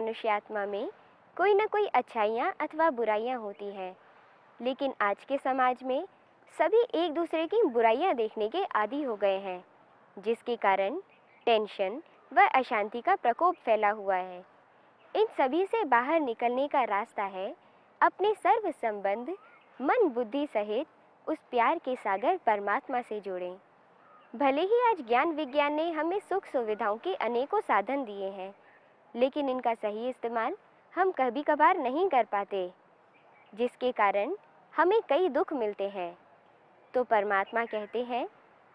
मनुष्यात्मा में कोई न कोई अच्छाइयाँ अथवा बुराइयाँ होती हैं, लेकिन आज के समाज में सभी एक दूसरे की बुराइयाँ देखने के आदी हो गए हैं, जिसके कारण टेंशन व अशांति का प्रकोप फैला हुआ है। इन सभी से बाहर निकलने का रास्ता है अपने सर्व संबंध मन बुद्धि सहित उस प्यार के सागर परमात्मा से जोड़ें। भले ही आज ज्ञान विज्ञान ने हमें सुख सुविधाओं के अनेकों साधन दिए हैं, लेकिन इनका सही इस्तेमाल हम कभी कभार नहीं कर पाते, जिसके कारण हमें कई दुख मिलते हैं। तो परमात्मा कहते हैं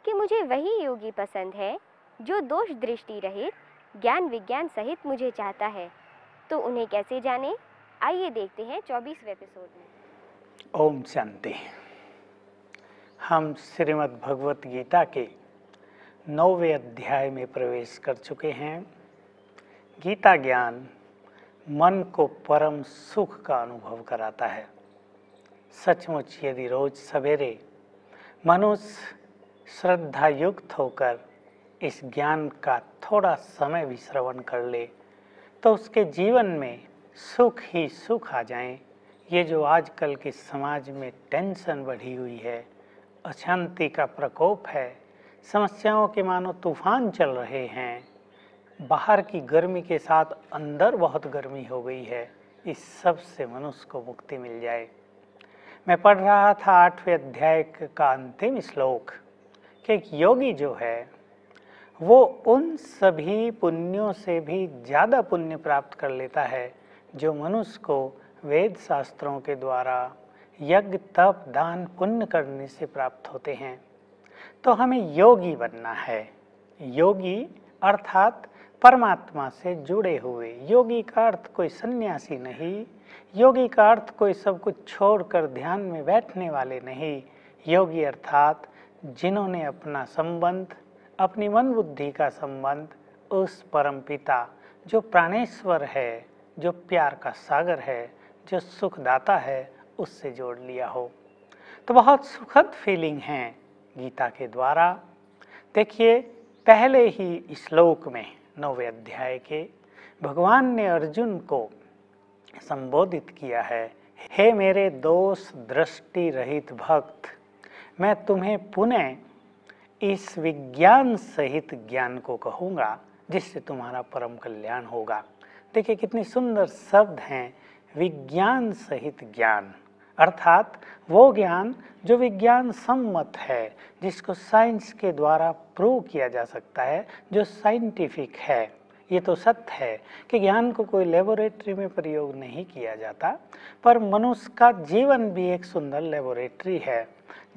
कि मुझे वही योगी पसंद है जो दोष दृष्टि रहित ज्ञान विज्ञान सहित मुझे चाहता है। तो उन्हें कैसे जाने, आइए देखते हैं 24वें एपिसोड में। ओम शांति। हम श्रीमद् भगवत गीता के 9वें अध्याय में प्रवेश कर चुके हैं। गीता ज्ञान मन को परम सुख का अनुभव कराता है। सचमुच यदि रोज सवेरे मनुष्य श्रद्धा युक्त होकर इस ज्ञान का थोड़ा समय भी श्रवण कर ले तो उसके जीवन में सुख ही सुख आ जाएं। ये जो आजकल के समाज में टेंशन बढ़ी हुई है, अशांति का प्रकोप है, समस्याओं के मानो तूफान चल रहे हैं, बाहर की गर्मी के साथ अंदर बहुत गर्मी हो गई है, इस सब से मनुष्य को मुक्ति मिल जाए। मैं पढ़ रहा था 8वें अध्याय का अंतिम श्लोक कि एक योगी जो है वो उन सभी पुण्यों से भी ज़्यादा पुण्य प्राप्त कर लेता है जो मनुष्य को वेद शास्त्रों के द्वारा यज्ञ तप दान पुण्य करने से प्राप्त होते हैं। तो हमें योगी बनना है। योगी अर्थात परमात्मा से जुड़े हुए। योगी का अर्थ कोई सन्यासी नहीं, योगी का अर्थ कोई सब कुछ छोड़कर ध्यान में बैठने वाले नहीं। योगी अर्थात जिन्होंने अपना संबंध, अपनी मन बुद्धि का संबंध उस परम पिता जो प्राणेश्वर है, जो प्यार का सागर है, जो सुखदाता है, उससे जोड़ लिया हो। तो बहुत सुखद फीलिंग है गीता के द्वारा। देखिए, पहले ही श्लोक में 9वें अध्याय के भगवान ने अर्जुन को संबोधित किया है, हे मेरे दोष दृष्टि रहित भक्त, मैं तुम्हें पुनः इस विज्ञान सहित ज्ञान को कहूँगा जिससे तुम्हारा परम कल्याण होगा। देखिए कितनी सुंदर शब्द हैं, विज्ञान सहित ज्ञान, अर्थात वो ज्ञान जो विज्ञान सम्मत है, जिसको साइंस के द्वारा प्रूव किया जा सकता है, जो साइंटिफिक है। ये तो सत्य है कि ज्ञान को कोई लेबोरेटरी में प्रयोग नहीं किया जाता, पर मनुष्य का जीवन भी एक सुंदर लेबोरेटरी है।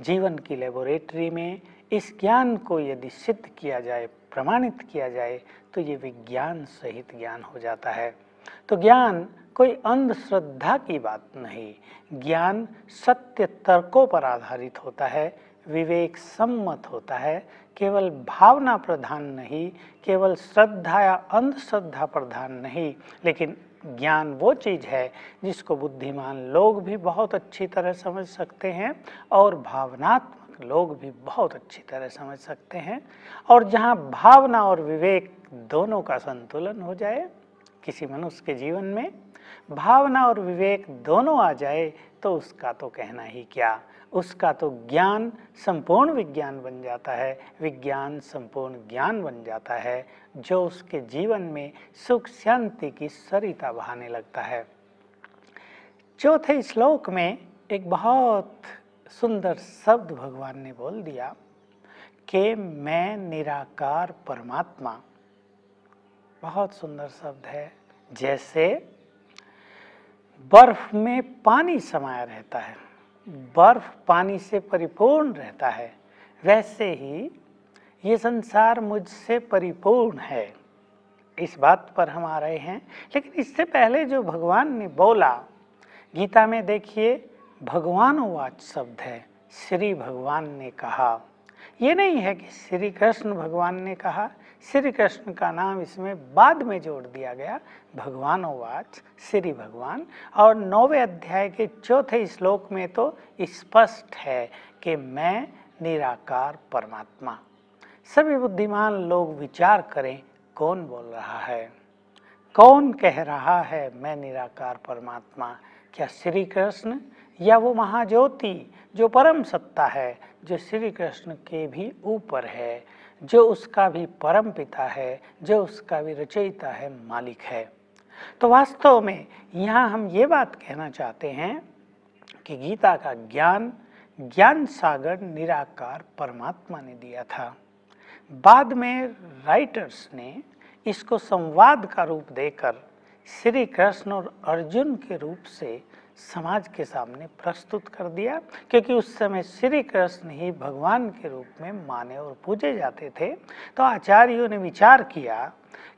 जीवन की लेबोरेटरी में इस ज्ञान को यदि सिद्ध किया जाए, प्रमाणित किया जाए, तो ये विज्ञान सहित ज्ञान हो जाता है। तो ज्ञान कोई अंधश्रद्धा की बात नहीं, ज्ञान सत्य तर्कों पर आधारित होता है, विवेक सम्मत होता है, केवल भावना प्रधान नहीं, केवल श्रद्धा या अंधश्रद्धा प्रधान नहीं, लेकिन ज्ञान वो चीज़ है जिसको बुद्धिमान लोग भी बहुत अच्छी तरह समझ सकते हैं और भावनात्मक लोग भी बहुत अच्छी तरह समझ सकते हैं। और जहाँ भावना और विवेक दोनों का संतुलन हो जाए, किसी मनुष्य के जीवन में भावना और विवेक दोनों आ जाए, तो उसका तो कहना ही क्या, उसका तो ज्ञान संपूर्ण विज्ञान बन जाता है, विज्ञान संपूर्ण ज्ञान बन जाता है, जो उसके जीवन में सुख शांति की सरिता बहाने लगता है। चौथे श्लोक में एक बहुत सुंदर शब्द भगवान ने बोल दिया कि मैं निराकार परमात्मा। बहुत सुंदर शब्द है। जैसे बर्फ में पानी समाया रहता है, बर्फ पानी से परिपूर्ण रहता है, वैसे ही ये संसार मुझसे परिपूर्ण है। इस बात पर हम आ रहे हैं। लेकिन इससे पहले जो भगवान ने बोला गीता में, देखिए भगवानोवाच शब्द है, श्री भगवान ने कहा। ये नहीं है कि श्री कृष्ण भगवान ने कहा, श्री कृष्ण का नाम इसमें बाद में जोड़ दिया गया, भगवानोवाच श्री भगवान। और 9वें अध्याय के 4थे श्लोक में तो स्पष्ट है कि मैं निराकार परमात्मा। सभी बुद्धिमान लोग विचार करें कौन बोल रहा है। कौन कह रहा है मैं निराकार परमात्मा? क्या श्री कृष्ण या वो महाज्योति जो परम सत्ता है, जो श्री कृष्ण के भी ऊपर है, जो उसका भी परम पिता है, जो उसका भी रचयिता है, मालिक है? तो वास्तव में यहाँ हम ये बात कहना चाहते हैं कि गीता का ज्ञान सागर निराकार परमात्मा ने दिया था। बाद में राइटर्स ने इसको संवाद का रूप देकर श्री कृष्ण और अर्जुन के रूप से समाज के सामने प्रस्तुत कर दिया, क्योंकि उस समय श्री कृष्ण ही भगवान के रूप में माने और पूजे जाते थे। तो आचार्यों ने विचार किया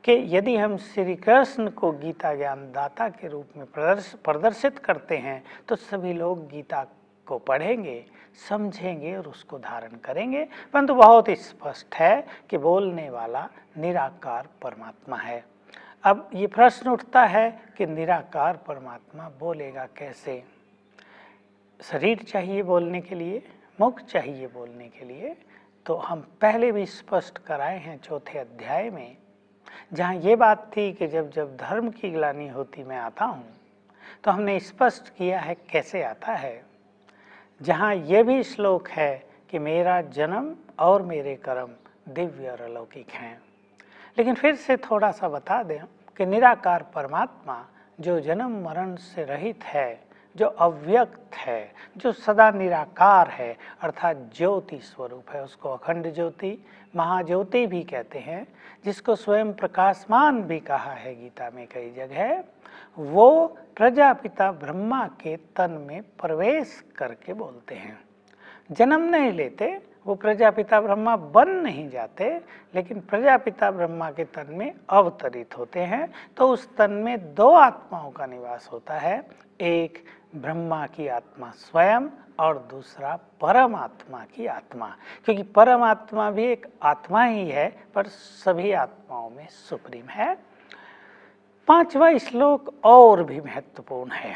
कि यदि हम श्री कृष्ण को गीता ज्ञान दाता के रूप में प्रदर्शित करते हैं तो सभी लोग गीता को पढ़ेंगे, समझेंगे और उसको धारण करेंगे। परंतु बहुत स्पष्ट है कि बोलने वाला निराकार परमात्मा है। अब ये प्रश्न उठता है कि निराकार परमात्मा बोलेगा कैसे? शरीर चाहिए बोलने के लिए, मुख चाहिए बोलने के लिए। तो हम पहले भी स्पष्ट कराए हैं चौथे अध्याय में, जहाँ ये बात थी कि जब जब धर्म की ग्लानि होती मैं आता हूँ, तो हमने स्पष्ट किया है कैसे आता है। जहाँ ये भी श्लोक है कि मेरा जन्म और मेरे कर्म दिव्य और अलौकिक हैं। लेकिन फिर से थोड़ा सा बता दें कि निराकार परमात्मा जो जन्म मरण से रहित है, जो अव्यक्त है, जो सदा निराकार है, अर्थात ज्योति स्वरूप है, उसको अखंड ज्योति, महाज्योति भी कहते हैं, जिसको स्वयं प्रकाशमान भी कहा है गीता में कई जगह। वो प्रजापिता ब्रह्मा के तन में प्रवेश करके बोलते हैं। जन्म नहीं लेते, वो प्रजापिता ब्रह्मा बन नहीं जाते, लेकिन प्रजापिता ब्रह्मा के तन में अवतरित होते हैं। तो उस तन में दो आत्माओं का निवास होता है, एक ब्रह्मा की आत्मा स्वयं और दूसरा परमात्मा की आत्मा, क्योंकि परमात्मा भी एक आत्मा ही है पर सभी आत्माओं में सुप्रीम है। पांचवा श्लोक और भी महत्वपूर्ण है।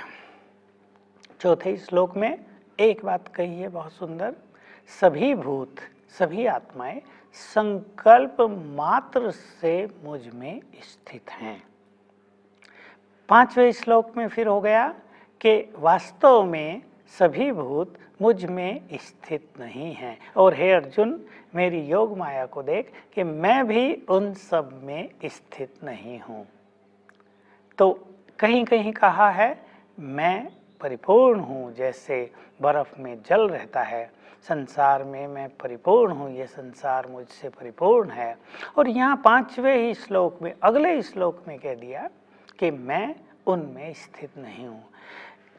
चौथे श्लोक में एक बात कही है बहुत सुंदर, सभी भूत सभी आत्माएं संकल्प मात्र से मुझ में स्थित हैं। पांचवें श्लोक में फिर हो गया कि वास्तव में सभी भूत मुझ में स्थित नहीं हैं, और हे अर्जुन मेरी योग माया को देख कि मैं भी उन सब में स्थित नहीं हूँ। तो कहीं कहीं कहा है मैं परिपूर्ण हूँ, जैसे बर्फ में जल रहता है, संसार में मैं परिपूर्ण हूँ, ये संसार मुझसे परिपूर्ण है। और यहाँ पांचवें ही श्लोक में, अगले श्लोक में कह दिया कि मैं उनमें स्थित नहीं हूँ।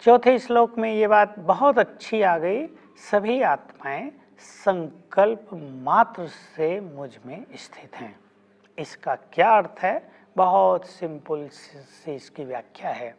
चौथे श्लोक में ये बात बहुत अच्छी आ गई, सभी आत्माएं संकल्प मात्र से मुझ में स्थित हैं। इसका क्या अर्थ है? बहुत सिंपल सी इसकी व्याख्या है,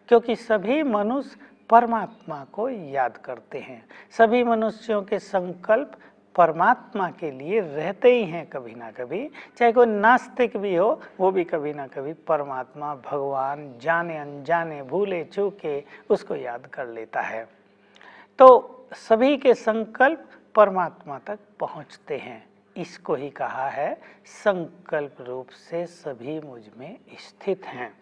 क्योंकि सभी मनुष्य परमात्मा को याद करते हैं, सभी मनुष्यों के संकल्प परमात्मा के लिए रहते ही हैं कभी ना कभी। चाहे कोई नास्तिक भी हो, वो भी कभी ना कभी परमात्मा भगवान जाने अनजाने भूले चूके उसको याद कर लेता है। तो सभी के संकल्प परमात्मा तक पहुँचते हैं। इसको ही कहा है संकल्प रूप से सभी मुझ में स्थित हैं।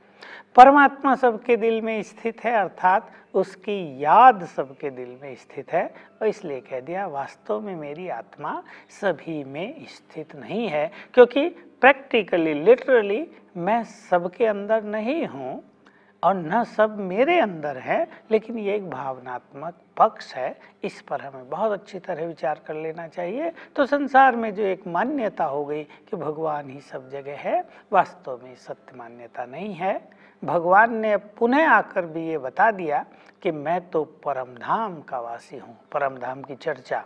परमात्मा सबके दिल में स्थित है, अर्थात उसकी याद सबके दिल में स्थित है, और इसलिए कह दिया वास्तव में मेरी आत्मा सभी में स्थित नहीं है, क्योंकि प्रैक्टिकली लिटरली मैं सबके अंदर नहीं हूँ और न सब मेरे अंदर है, लेकिन ये एक भावनात्मक पक्ष है। इस पर हमें बहुत अच्छी तरह विचार कर लेना चाहिए। तो संसार में जो एक मान्यता हो गई कि भगवान ही सब जगह है, वास्तव में सत्य मान्यता नहीं है। भगवान ने पुनः आकर भी ये बता दिया कि मैं तो परमधाम का वासी हूँ। परमधाम की चर्चा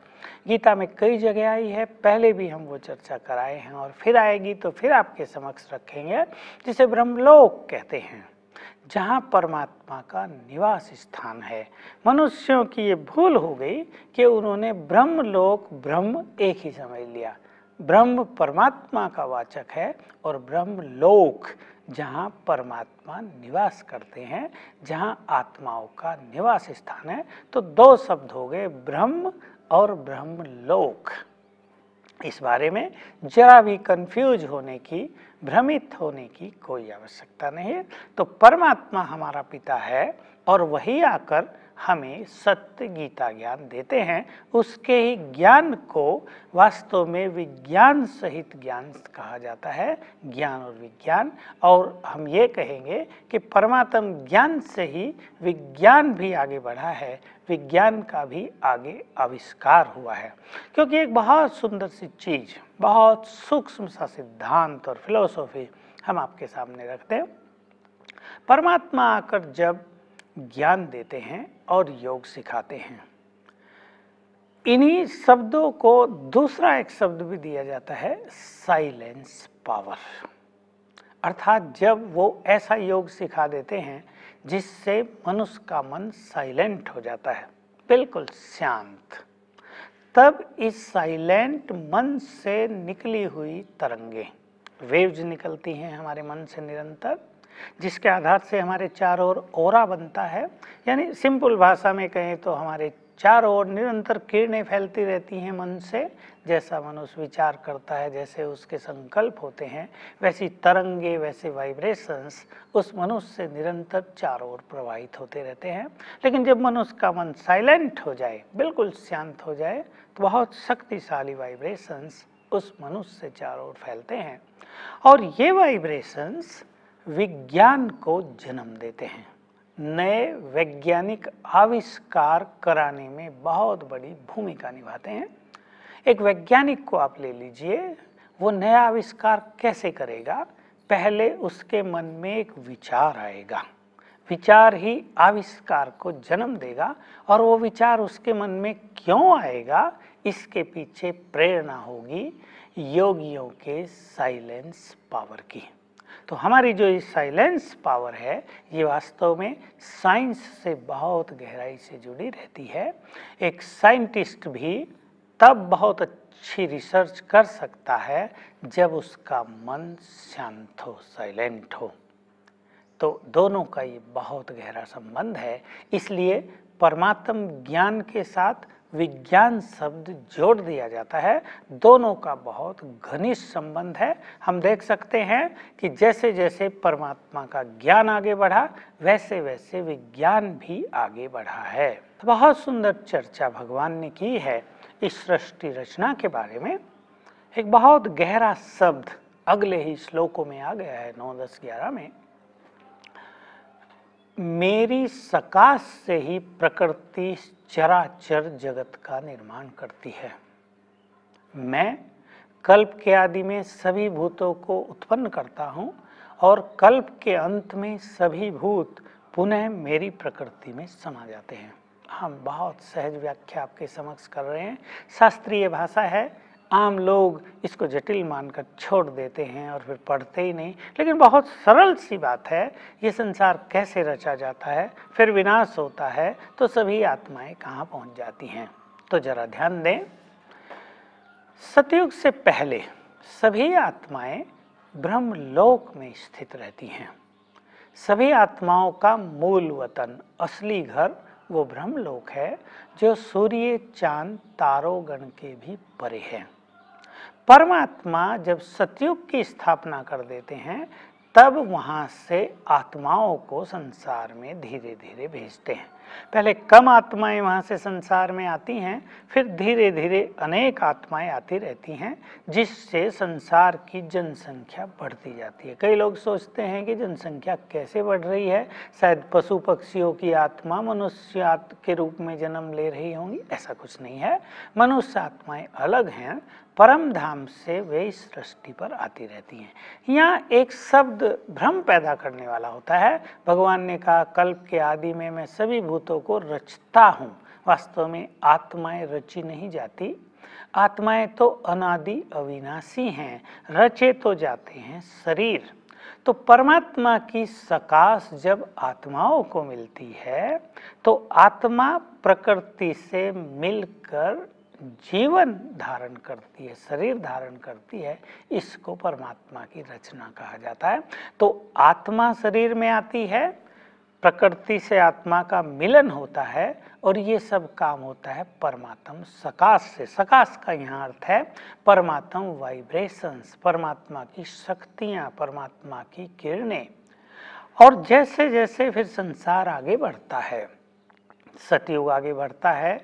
गीता में कई जगह आई है, पहले भी हम वो चर्चा कराए हैं और फिर आएगी तो फिर आपके समक्ष रखेंगे, जिसे ब्रह्मलोक कहते हैं, जहाँ परमात्मा का निवास स्थान है। मनुष्यों की ये भूल हो गई कि उन्होंने ब्रह्मलोक ब्रह्म एक ही समझ लिया। ब्रह्म परमात्मा का वाचक है और ब्रह्मलोक जहाँ परमात्मा निवास करते हैं, जहाँ आत्माओं का निवास स्थान है। तो दो शब्द हो गए, ब्रह्म और ब्रह्मलोक। इस बारे में जरा भी कंफ्यूज होने की, भ्रमित होने की कोई आवश्यकता नहीं है। तो परमात्मा हमारा पिता है और वही आकर हमें सत्य गीता ज्ञान देते हैं। उसके ही ज्ञान को वास्तव में विज्ञान सहित ज्ञान कहा जाता है, ज्ञान और विज्ञान। और हम ये कहेंगे कि परमात्म ज्ञान से ही विज्ञान भी आगे बढ़ा है, विज्ञान का भी आगे आविष्कार हुआ है। क्योंकि एक बहुत सुंदर सी चीज़, बहुत सूक्ष्म सा सिद्धांत और फिलॉसफी हम आपके सामने रखते हैं। परमात्मा आकर जब ज्ञान देते हैं और योग सिखाते हैं, इन्हीं शब्दों को दूसरा एक शब्द भी दिया जाता है, साइलेंस पावर। अर्थात जब वो ऐसा योग सिखा देते हैं जिससे मनुष्य का मन साइलेंट हो जाता है, बिल्कुल शांत, तब इस साइलेंट मन से निकली हुई तरंगे, वेव्स निकलती हैं हमारे मन से निरंतर, जिसके आधार से हमारे चारों ओर ओरा बनता है। यानी सिंपल भाषा में कहें तो हमारे चारों ओर निरंतर किरणें फैलती रहती हैं मन से। जैसा मनुष्य विचार करता है, जैसे उसके संकल्प होते हैं, वैसी तरंगे, वैसे वाइब्रेशंस उस मनुष्य से निरंतर चारों ओर प्रवाहित होते रहते हैं। लेकिन जब मनुष्य का मन साइलेंट हो जाए, बिल्कुल शांत हो जाए, तो बहुत शक्तिशाली वाइब्रेशंस उस मनुष्य से चारों ओर फैलते हैं और ये वाइब्रेशंस विज्ञान को जन्म देते हैं, नए वैज्ञानिक आविष्कार कराने में बहुत बड़ी भूमिका निभाते हैं। एक वैज्ञानिक को आप ले लीजिए, वो नया आविष्कार कैसे करेगा? पहले उसके मन में एक विचार आएगा, विचार ही आविष्कार को जन्म देगा। और वो विचार उसके मन में क्यों आएगा, इसके पीछे प्रेरणा होगी योगियों के साइलेंस पावर की। तो हमारी जो ये साइलेंस पावर है, ये वास्तव में साइंस से बहुत गहराई से जुड़ी रहती है। एक साइंटिस्ट भी तब बहुत अच्छी रिसर्च कर सकता है जब उसका मन शांत हो, साइलेंट हो। तो दोनों का ये बहुत गहरा संबंध है। इसलिए परमात्म ज्ञान के साथ विज्ञान शब्द जोड़ दिया जाता है। दोनों का बहुत घनिष्ठ संबंध है। हम देख सकते हैं कि जैसे जैसे परमात्मा का ज्ञान आगे बढ़ा, वैसे वैसे विज्ञान भी आगे बढ़ा है। तो बहुत सुंदर चर्चा भगवान ने की है इस सृष्टि रचना के बारे में। एक बहुत गहरा शब्द अगले ही श्लोकों में आ गया है, 9, 10, 11 में। मेरी सकाश से ही प्रकृति चराचर जगत का निर्माण करती है। मैं कल्प के आदि में सभी भूतों को उत्पन्न करता हूँ और कल्प के अंत में सभी भूत पुनः मेरी प्रकृति में समा जाते हैं। हम बहुत सहज व्याख्या आपके समक्ष कर रहे हैं। शास्त्रीय भाषा है, आम लोग इसको जटिल मानकर छोड़ देते हैं और फिर पढ़ते ही नहीं। लेकिन बहुत सरल सी बात है, ये संसार कैसे रचा जाता है, फिर विनाश होता है, तो सभी आत्माएं कहाँ पहुँच जाती हैं। तो जरा ध्यान दें, सतयुग से पहले सभी आत्माएं ब्रह्मलोक में स्थित रहती हैं। सभी आत्माओं का मूल वतन, असली घर वो ब्रह्मलोक है, जो सूर्य, चांद, तारों गण के भी परे है। परमात्मा जब सतयुग की स्थापना कर देते हैं, तब वहाँ से आत्माओं को संसार में धीरे धीरे भेजते हैं। पहले कम आत्माएं वहाँ से संसार में आती हैं, फिर धीरे धीरे अनेक आत्माएं आती रहती हैं, जिससे संसार की जनसंख्या बढ़ती जाती है। कई लोग सोचते हैं कि जनसंख्या कैसे बढ़ रही है, शायद पशु पक्षियों की आत्मा मनुष्य के रूप में जन्म ले रही होंगी। ऐसा कुछ नहीं है, मनुष्य आत्माएं अलग हैं, परम धाम से वे इस सृष्टि पर आती रहती हैं। यहाँ एक शब्द भ्रम पैदा करने वाला होता है। भगवान ने कहा कल्प के आदि में मैं सभी भूतों को रचता हूँ। वास्तव में आत्माएं रची नहीं जाती, आत्माएं तो अनादि अविनाशी हैं, रचे तो जाते हैं शरीर। तो परमात्मा की सकाश जब आत्माओं को मिलती है, तो आत्मा प्रकृति से मिलकर जीवन धारण करती है, शरीर धारण करती है। इसको परमात्मा की रचना कहा जाता है। तो आत्मा शरीर में आती है, प्रकृति से आत्मा का मिलन होता है और ये सब काम होता है परमात्म सकाश से। सकाश का यहाँ अर्थ है परमात्म वाइब्रेशंस, परमात्मा की शक्तियाँ, परमात्मा की किरणें। और जैसे जैसे फिर संसार आगे बढ़ता है, सतयुग आगे बढ़ता है,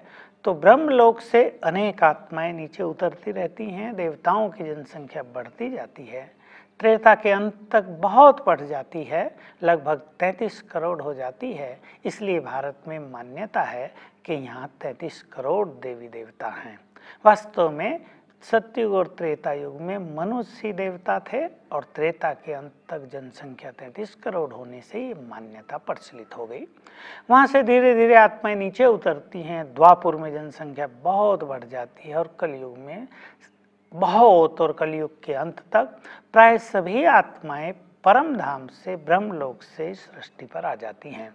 तो ब्रह्मलोक से अनेक आत्माएं नीचे उतरती रहती हैं, देवताओं की जनसंख्या बढ़ती जाती है। त्रेता के अंत तक बहुत बढ़ जाती है, लगभग 33 करोड़ हो जाती है। इसलिए भारत में मान्यता है कि यहाँ 33 करोड़ देवी देवता हैं। वास्तव में सतयुग और त्रेता युग में मनुष्य ही देवता थे और त्रेता के अंत तक जनसंख्या 33 करोड़ होने से ये मान्यता प्रचलित हो गई। वहाँ से धीरे धीरे आत्माएं नीचे उतरती हैं। द्वापुर में जनसंख्या बहुत बढ़ जाती है और कलयुग में बहुत, और कलयुग के अंत तक प्राय सभी आत्माएं परम धाम से, ब्रह्मलोक से सृष्टि पर आ जाती हैं।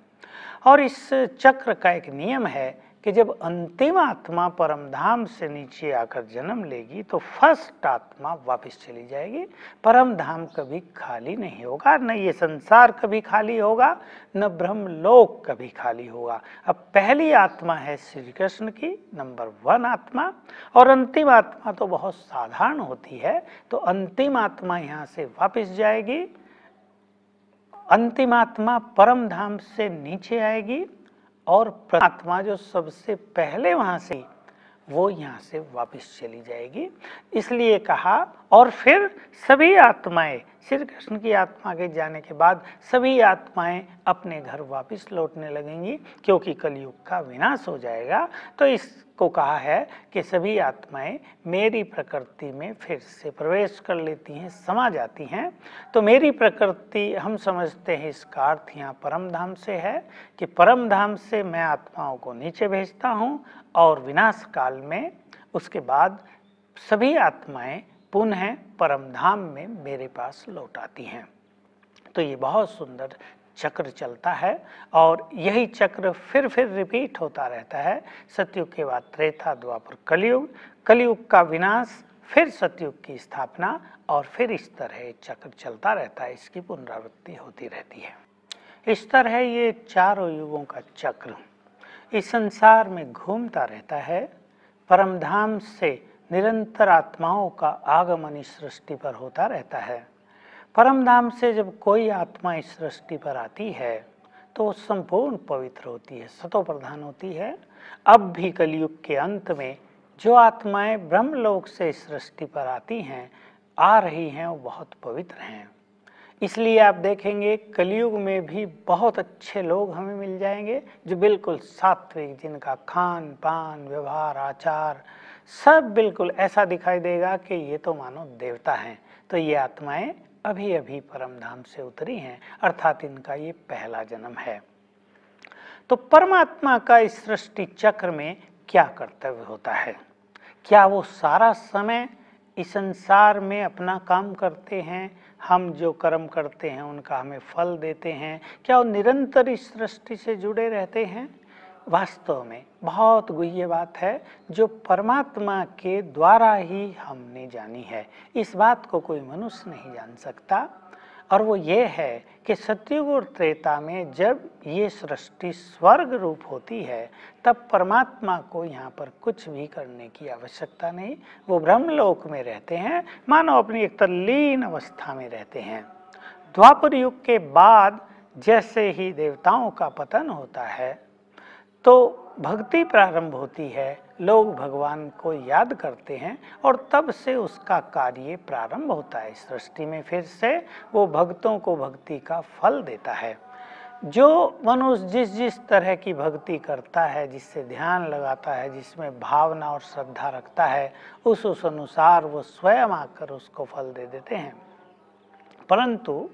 और इस चक्र का एक नियम है कि जब अंतिम आत्मा परम धाम से नीचे आकर जन्म लेगी तो फर्स्ट आत्मा वापस चली जाएगी। परम धाम कभी खाली नहीं होगा, न ये संसार कभी खाली होगा, न ब्रह्मलोक कभी खाली होगा। अब पहली आत्मा है श्री कृष्ण की, नंबर 1 आत्मा, और अंतिम आत्मा तो बहुत साधारण होती है, तो अंतिम आत्मा यहाँ से वापस जाएगी। अंतिम आत्मा परम धाम से नीचे आएगी और आत्मा जो सबसे पहले वहां से, वो यहाँ से वापस चली जाएगी। इसलिए कहा, और फिर सभी आत्माएं, श्री कृष्ण की आत्मा के जाने के बाद सभी आत्माएं अपने घर वापस लौटने लगेंगी, क्योंकि कलयुग का विनाश हो जाएगा। तो इसको कहा है कि सभी आत्माएं मेरी प्रकृति में फिर से प्रवेश कर लेती हैं, समा जाती हैं। तो मेरी प्रकृति हम समझते हैं इसका अर्थ यहाँ परम धाम से है कि परम धाम से मैं आत्माओं को नीचे भेजता हूँ और विनाश काल में उसके बाद सभी आत्माएं पुनः परम धाम में मेरे पास लौट आती हैं। तो ये बहुत सुंदर चक्र चलता है और यही चक्र फिर रिपीट होता रहता है। सतयुग के बाद त्रेता, द्वापर, कलयुग, कलयुग का विनाश, फिर सतयुग की स्थापना, और फिर इस तरह चक्र चलता रहता है, इसकी पुनरावृत्ति होती रहती है। इस तरह ये चारों युगों का चक्र इस संसार में घूमता रहता है। परमधाम से निरंतर आत्माओं का आगमन इस सृष्टि पर होता रहता है। परमधाम से जब कोई आत्मा इस सृष्टि पर आती है तो संपूर्ण पवित्र होती है, सतो प्रधान होती है। अब भी कलयुग के अंत में जो आत्माएं ब्रह्मलोक से इस सृष्टि पर आती हैं, आ रही हैं, वो बहुत पवित्र हैं। इसलिए आप देखेंगे कलयुग में भी बहुत अच्छे लोग हमें मिल जाएंगे जो बिल्कुल सात्विक, जिनका खान पान, व्यवहार, आचार सब बिल्कुल ऐसा दिखाई देगा कि ये तो मानो देवता हैं। तो ये आत्माएं अभी अभी परमधाम से उतरी हैं, अर्थात इनका ये पहला जन्म है। तो परमात्मा का इस सृष्टि चक्र में क्या कर्तव्य होता है? क्या वो सारा समय इस संसार में अपना काम करते हैं, हम जो कर्म करते हैं उनका हमें फल देते हैं? क्या वो निरंतर इस सृष्टि से जुड़े रहते हैं? वास्तव में बहुत गुह्य बात है जो परमात्मा के द्वारा ही हमने जानी है। इस बात को कोई मनुष्य नहीं जान सकता, और वो ये है कि सतयुग और त्रेता में जब ये सृष्टि स्वर्ग रूप होती है तब परमात्मा को यहाँ पर कुछ भी करने की आवश्यकता नहीं। वो ब्रह्मलोक में रहते हैं, मानो अपनी एक तल्लीन अवस्था में रहते हैं। द्वापर युग के बाद जैसे ही देवताओं का पतन होता है तो भक्ति प्रारंभ होती है, लोग भगवान को याद करते हैं और तब से उसका कार्य प्रारंभ होता है। सृष्टि में फिर से वो भक्तों को भक्ति का फल देता है। जो मनुष्य जिस तरह की भक्ति करता है, जिससे ध्यान लगाता है, जिसमें भावना और श्रद्धा रखता है, उस अनुसार वो स्वयं आकर उसको फल दे देते हैं। परंतु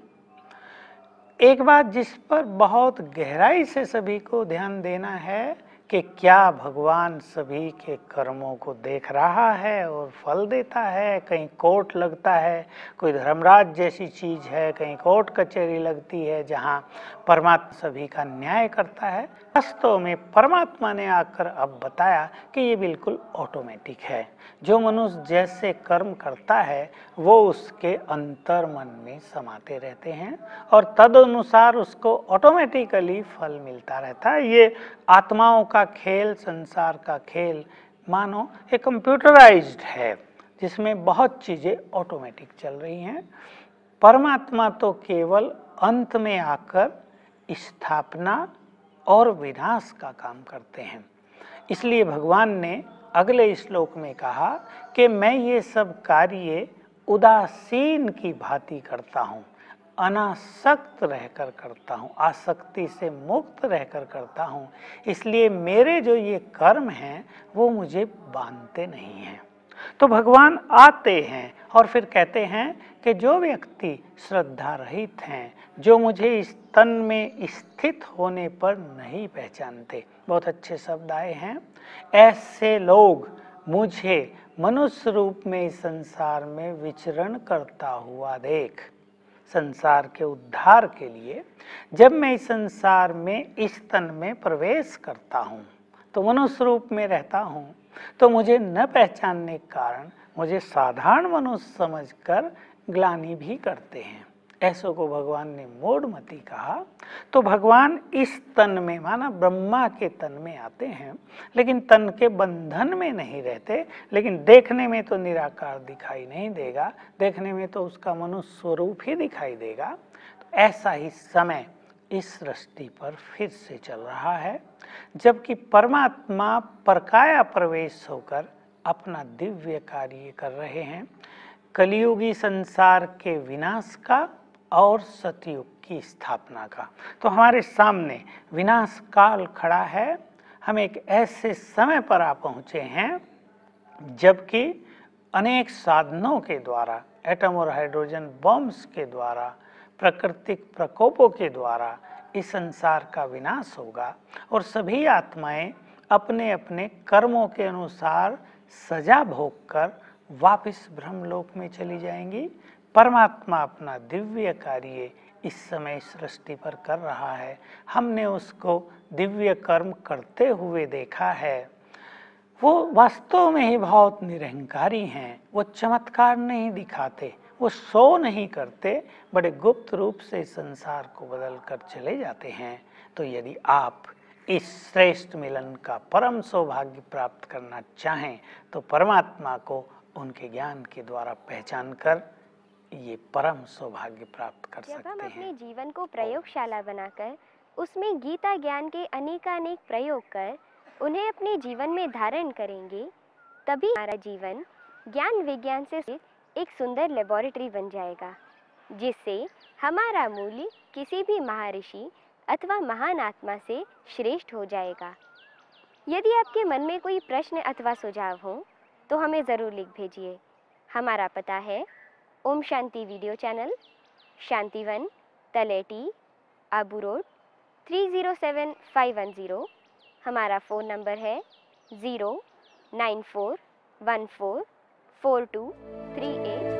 एक बात जिस पर बहुत गहराई से सभी को ध्यान देना है कि क्या भगवान सभी के कर्मों को देख रहा है और फल देता है। कहीं कोर्ट लगता है, कोई धर्मराज जैसी चीज़ है, कहीं कोर्ट कचहरी लगती है जहाँ परमात्मा सभी का न्याय करता है। वास्तव में परमात्मा ने आकर अब बताया कि ये बिल्कुल ऑटोमेटिक है। जो मनुष्य जैसे कर्म करता है वो उसके अंतर मन में समाते रहते हैं और तदनुसार उसको ऑटोमेटिकली फल मिलता रहता है। ये आत्माओं का खेल, संसार का खेल मानो एक कंप्यूटराइज्ड है जिसमें बहुत चीज़ें ऑटोमेटिक चल रही हैं। परमात्मा तो केवल अंत में आकर स्थापना और विनाश का काम करते हैं। इसलिए भगवान ने अगले श्लोक में कहा कि मैं ये सब कार्य उदासीन की भांति करता हूँ, अनासक्त रहकर करता हूँ, आसक्ति से मुक्त रहकर करता हूँ। इसलिए मेरे जो ये कर्म हैं वो मुझे बांधते नहीं हैं। तो भगवान आते हैं और फिर कहते हैं कि जो व्यक्ति श्रद्धा रहित हैं, जो मुझे इस तन में स्थित होने पर नहीं पहचानते, बहुत अच्छे शब्द आए हैं, ऐसे लोग मुझे मनुष्य रूप में इस संसार में विचरण करता हुआ देख। संसार के उद्धार के लिए जब मैं इस संसार में इस तन में प्रवेश करता हूँ तो मनुष्य रूप में रहता हूँ, तो मुझे न पहचानने के कारण मुझे साधारण मनुष्य समझकर ग्लानि भी करते हैं। ऐसों को भगवान ने मूढ़मति कहा। तो भगवान इस तन में, माना ब्रह्मा के तन में आते हैं, लेकिन तन के बंधन में नहीं रहते। लेकिन देखने में तो निराकार दिखाई नहीं देगा, देखने में तो उसका मनुष्य स्वरूप ही दिखाई देगा। तो ऐसा ही समय इस सृष्टि पर फिर से चल रहा है, जबकि परमात्मा परकाया प्रवेश होकर अपना दिव्य कार्य कर रहे हैं, कलियुगी संसार के विनाश का और सतयुग की स्थापना का। तो हमारे सामने विनाश काल खड़ा है। हम एक ऐसे समय पर आ पहुँचे हैं जबकि अनेक साधनों के द्वारा, एटम और हाइड्रोजन बॉम्ब्स के द्वारा, प्राकृतिक प्रकोपों के द्वारा इस संसार का विनाश होगा और सभी आत्माएं अपने अपने कर्मों के अनुसार सजा भोगकर वापस ब्रह्मलोक में चली जाएंगी। परमात्मा अपना दिव्य कार्य इस समय सृष्टि पर कर रहा है। हमने उसको दिव्य कर्म करते हुए देखा है। वो वास्तव में ही बहुत निरहंकारी हैं। वो चमत्कार नहीं दिखाते, वो शो नहीं करते, बड़े गुप्त रूप से संसार को बदल कर चले जाते हैं। तो यदि आप इस श्रेष्ठ मिलन का परम सौभाग्य प्राप्त करना चाहें तो परमात्मा को उनके ज्ञान के द्वारा पहचान कर ये परम सौभाग्य प्राप्त कर सकते हैं। जब हम अपने जीवन को प्रयोगशाला बनाकर उसमें गीता ज्ञान के अनेकानेक प्रयोग कर उन्हें अपने जीवन में धारण करेंगे, तभी हमारा जीवन ज्ञान विज्ञान से एक सुंदर लेबोरेटरी बन जाएगा, जिससे हमारा मूल्य किसी भी महर्षि अथवा महान आत्मा से श्रेष्ठ हो जाएगा। यदि आपके मन में कोई प्रश्न अथवा सुझाव हो तो हमें ज़रूर लिख भेजिए। हमारा पता है Om Shanti video channel, Shantivan, Taleti, Abu road, 307510। हमारा फ़ोन नंबर है 09414423866।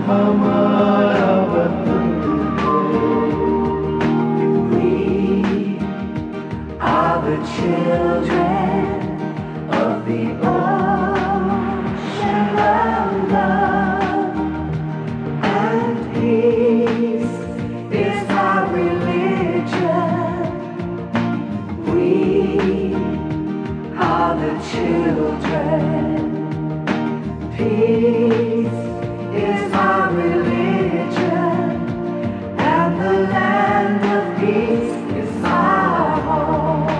हमारा वतन are the children of the ocean of love, and peace is our religion. We are the children. Peace is our religion, and the land of peace is our home.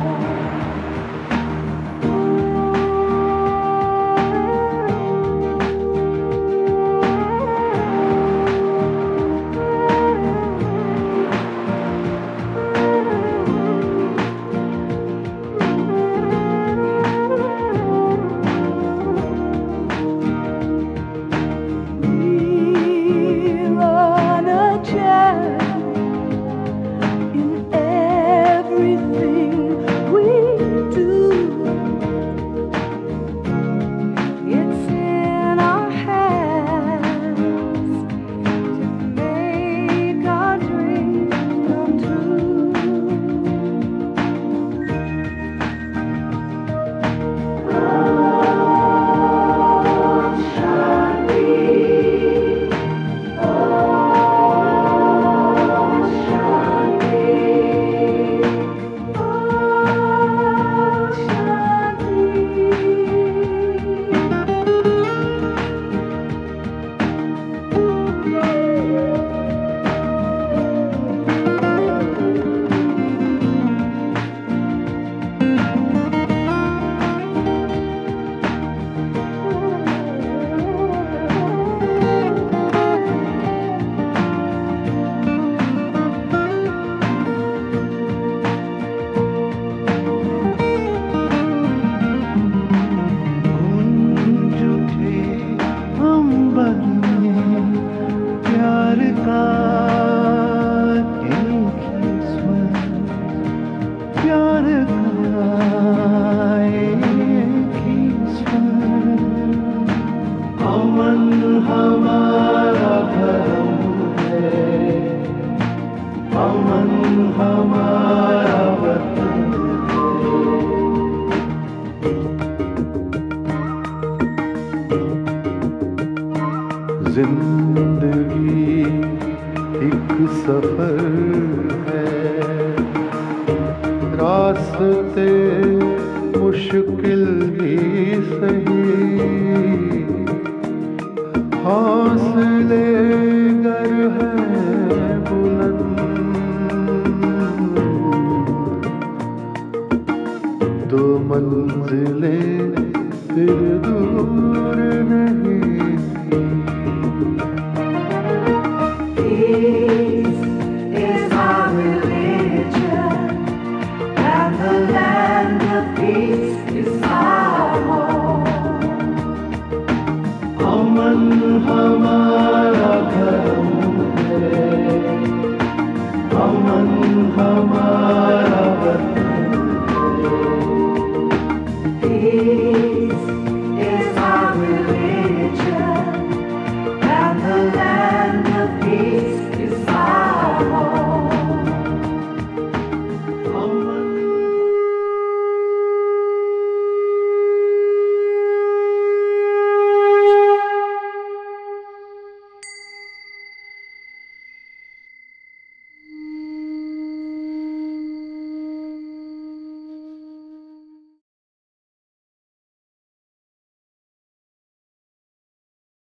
जिंदगी एक सफर है, रास्ते मुश्किल भी सही, हौसले गर है बुलंद तो मंजिलें फिर दूर नहीं। Peace is our religion, and the land of peace is our home. अमन हमारा धर्म है, अमन हमारा